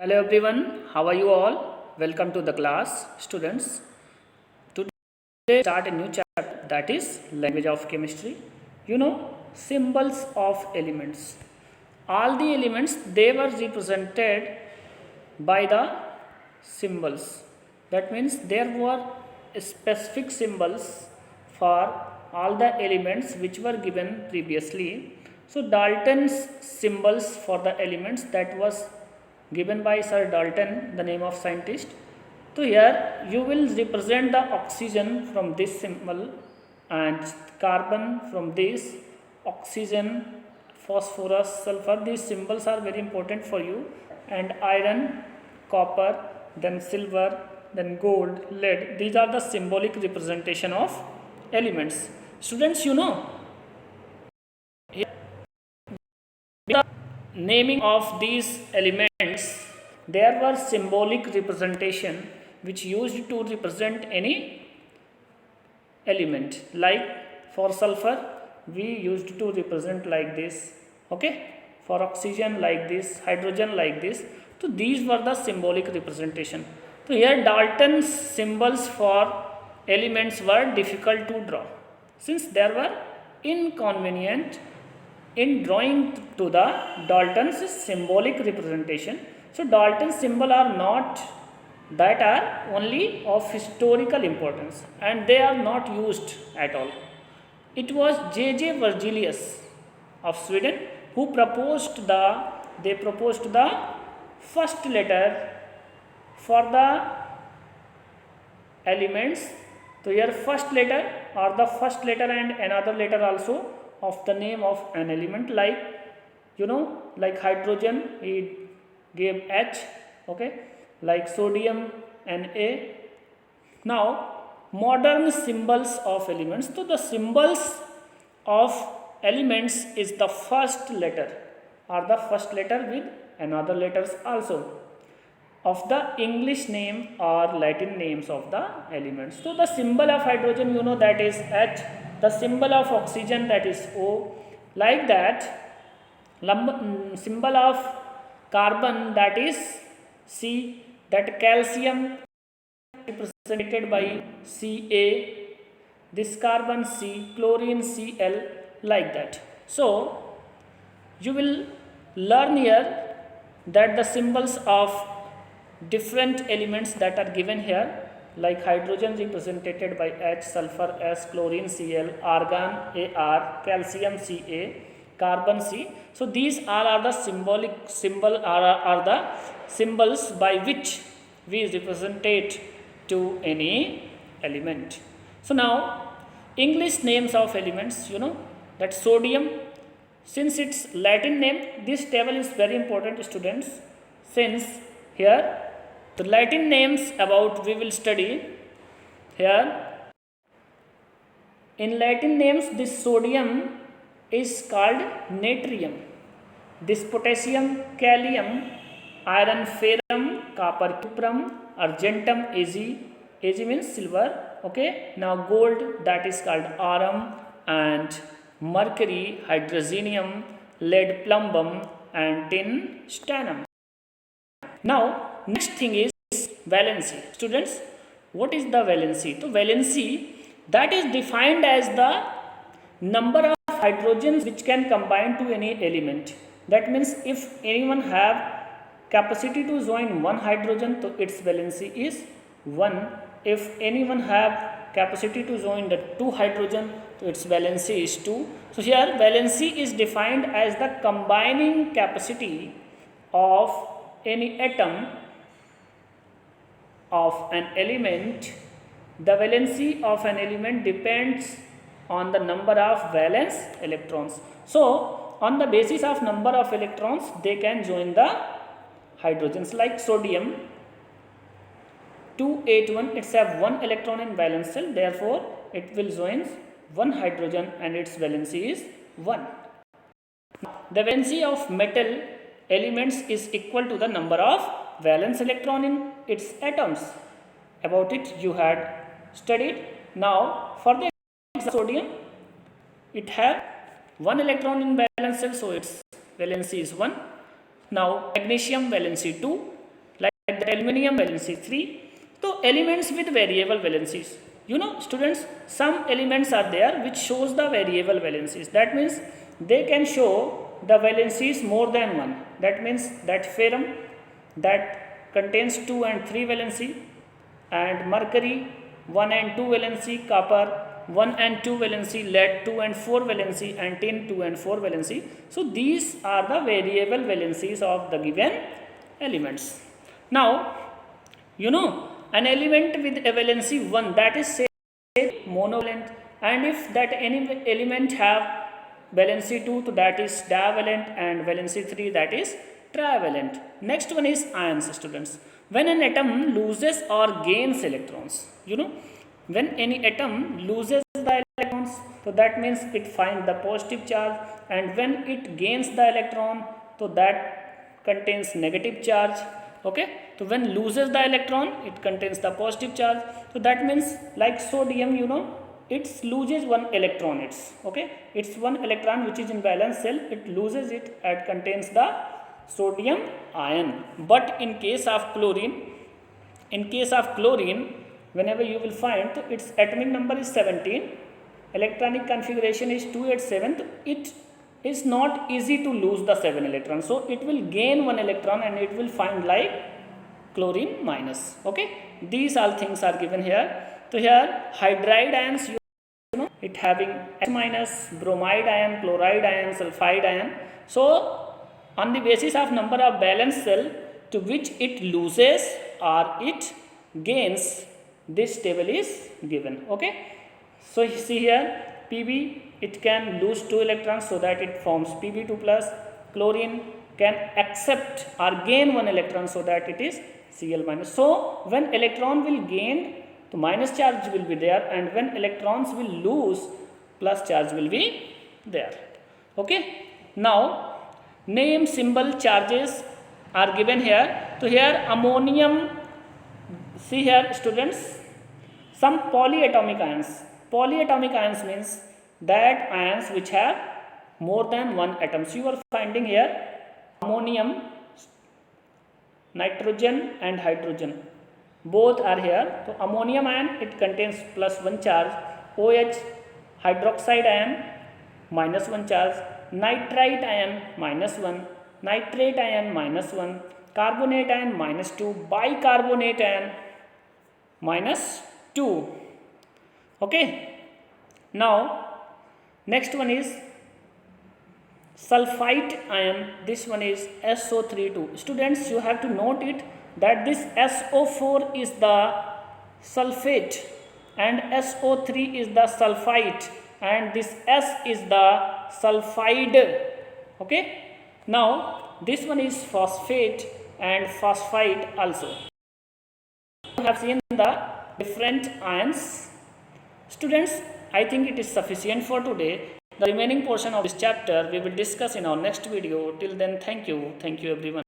Hello everyone, how are you all? Welcome to the class, students. Today we start a new chapter, that is language of chemistry. Symbols of elements. All the elements they were represented by the symbols. That means there were specific symbols for all the elements which were given previously. So Dalton's symbols for the elements that was given by Sir Dalton, the name of scientist. So here you will represent the oxygen from this symbol and carbon from this, oxygen, phosphorus, sulfur. These symbols are very important for you, and iron, copper, then silver, then gold, lead. These are the symbolic representation of elements. Students, the naming of these elements, there were symbolic representation which used to represent any element. Like for sulfur, we used to represent like this. Okay, for oxygen like this, hydrogen like this. So these were the symbolic representation. So here Dalton's symbols for elements were difficult to draw since there were inconvenient in drawing to the Dalton's symbolic representation. So Dalton's symbol are not that are only of historical importance and they are not used at all. It was J.J. Vergilius of Sweden who proposed the first letter for the elements. So here first letter or the first letter and another letter also of the name of an element, like hydrogen he gave H, okay, like sodium Na. Now modern symbols of elements. So the symbols of elements is the first letter or the first letter with another letters also of the English name or Latin names of the elements. So the symbol of hydrogen that is H, the symbol of oxygen that is O, like that symbol of carbon that is C, that calcium represented by Ca, this carbon C, chlorine Cl, like that. So you will learn here that the symbols of different elements that are given here, like hydrogen represented by H, sulfur S, chlorine Cl, argon Ar, calcium Ca, carbon C. So these all are the are the symbols by which we representate to any element. So now English names of elements, that sodium, since its Latin name, this table is very important, students, since here the Latin names about we will study here. In Latin names, this sodium is called natrium, this potassium kalium, iron ferrum, copper cuprum, argentum Ag means silver, okay. Now gold, that is called aurum, and mercury hydrogenium, lead plumbum, and tin stannum. Now next thing is valency. Students, what is the valency? So valency, that is defined as the number of hydrogens which can combine to any element. That means if anyone have capacity to join one hydrogen, so its valency is 1. If anyone have capacity to join the 2 hydrogen, so its valency is 2. So here valency is defined as the combining capacity of any atom of an element. The valency of an element depends on the number of valence electrons. So on the basis of number of electrons, they can join the hydrogens. Like sodium 281, it's have 1 electron in valence shell, therefore it will join 1 hydrogen and its valency is 1. The valency of metal elements is equal to the number of valence electron in its atoms. About it you had studied. Now for the sodium, it have 1 electron in valence shell, so its valency is 1. Now magnesium valency 2, the aluminium valency 3. So elements with variable valencies, you know students, some elements are there which shows the variable valencies. That means they can show the valencies more than one. That means that ferrum that contains 2 and 3 valency, and mercury 1 and 2 valency, copper 1 and 2 valency, lead 2 and 4 valency, and tin 2 and 4 valency. So these are the variable valencies of the given elements. Now you know an element with a valency 1, that is say monovalent, and if that any element have valency 2, so that is divalent, and valency 3, that is trivalent. Next one is ions, students. When an atom loses or gains electrons, you know, when any atom loses the electrons, so that means it finds the positive charge, and when it gains the electron, so that contains negative charge. Okay, so when loses the electron, it contains the positive charge. So that means like sodium, you know, it loses one electron. It's one electron which is in valence shell, it loses it and contains the sodium ion. But in case of chlorine, whenever you will find, so its atomic number is 17, electronic configuration is 287. It is not easy to lose the 7 electrons, so it will gain 1 electron and it will find like chlorine minus. Okay, these all things are given here. So here hydride ions, you know, it having H minus, bromide ion, chloride ion, sulfide ion. So on the basis of number of valence cell to which it loses or it gains, this table is given. Okay, so you see here Pb, it can lose 2 electrons, so that it forms Pb2 plus. Chlorine can accept or gain 1 electron, so that it is Cl minus. So when electron will gain, the minus charge will be there, and when electrons will lose, plus charge will be there. Okay, now name, symbol, charges are given here. So here ammonium, see here students, some polyatomic ions. Polyatomic ions means that ions which have more than one atom. So you are finding here ammonium, nitrogen and hydrogen, both are here. So ammonium ion, it contains plus 1 charge, OH hydroxide ion minus 1 charge, nitrite ion minus 1, nitrate ion minus 1, carbonate ion minus 2, bicarbonate ion minus 2. Okay, now next one is sulfite ion. This one is SO32. Students, you have to note it that this SO4 is the sulfate and SO3 is the sulfite, and this S is the sulfide. Okay, now this one is phosphate and phosphite also. You have seen the different ions. Students, I think it is sufficient for today. The remaining portion of this chapter we will discuss in our next video. Till then, thank you everyone.